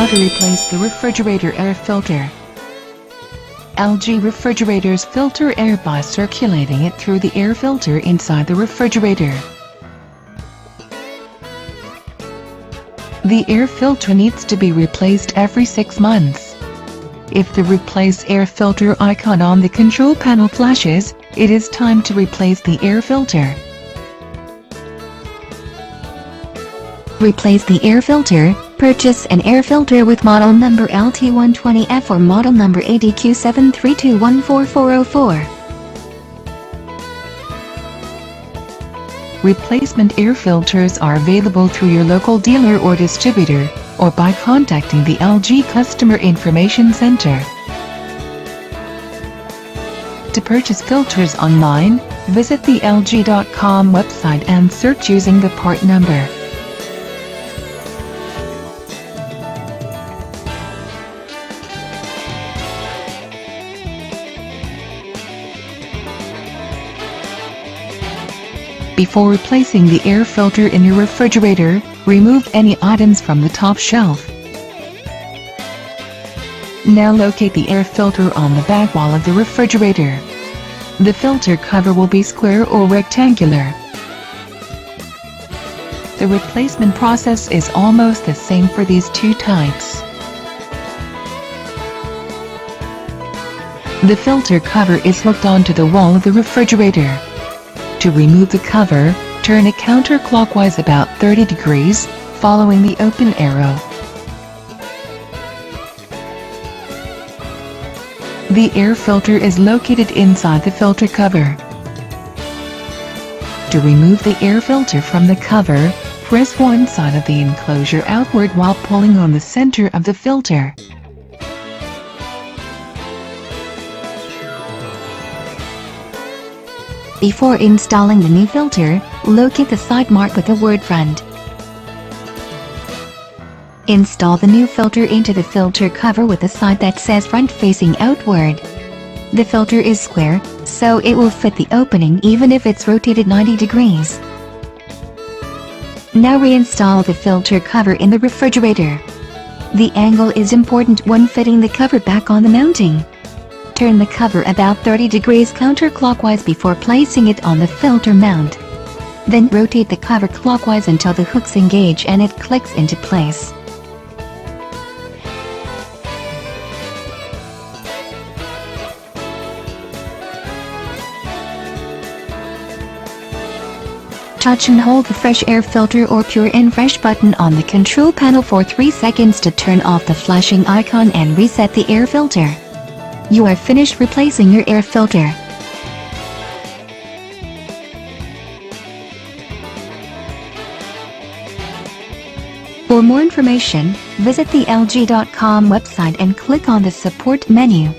How to replace the refrigerator air filter. LG refrigerators filter air by circulating it through the air filter inside the refrigerator. The air filter needs to be replaced every 6 months. If the replace air filter icon on the control panel flashes, it is time to replace the air filter. Replace the air filter. Purchase an air filter with model number LT120F or model number ADQ732144404. Replacement air filters are available through your local dealer or distributor, or by contacting the LG Customer Information Center. To purchase filters online, visit the LG.com website and search using the part number. Before replacing the air filter in your refrigerator, remove any items from the top shelf. Now locate the air filter on the back wall of the refrigerator. The filter cover will be square or rectangular. The replacement process is almost the same for these two types. The filter cover is hooked onto the wall of the refrigerator. To remove the cover, turn it counterclockwise about 30 degrees, following the open arrow. The air filter is located inside the filter cover. To remove the air filter from the cover, press one side of the enclosure outward while pulling on the center of the filter. Before installing the new filter, locate the side mark with the word front. Install the new filter into the filter cover with the side that says front facing outward. The filter is square, so it will fit the opening even if it's rotated 90 degrees. Now reinstall the filter cover in the refrigerator. The angle is important when fitting the cover back on the mounting. Turn the cover about 30 degrees counterclockwise before placing it on the filter mount. Then rotate the cover clockwise until the hooks engage and it clicks into place. Touch and hold the fresh air filter or pure and fresh button on the control panel for 3 seconds to turn off the flashing icon and reset the air filter. You are finished replacing your air filter. For more information, visit the LG.com website and click on the support menu.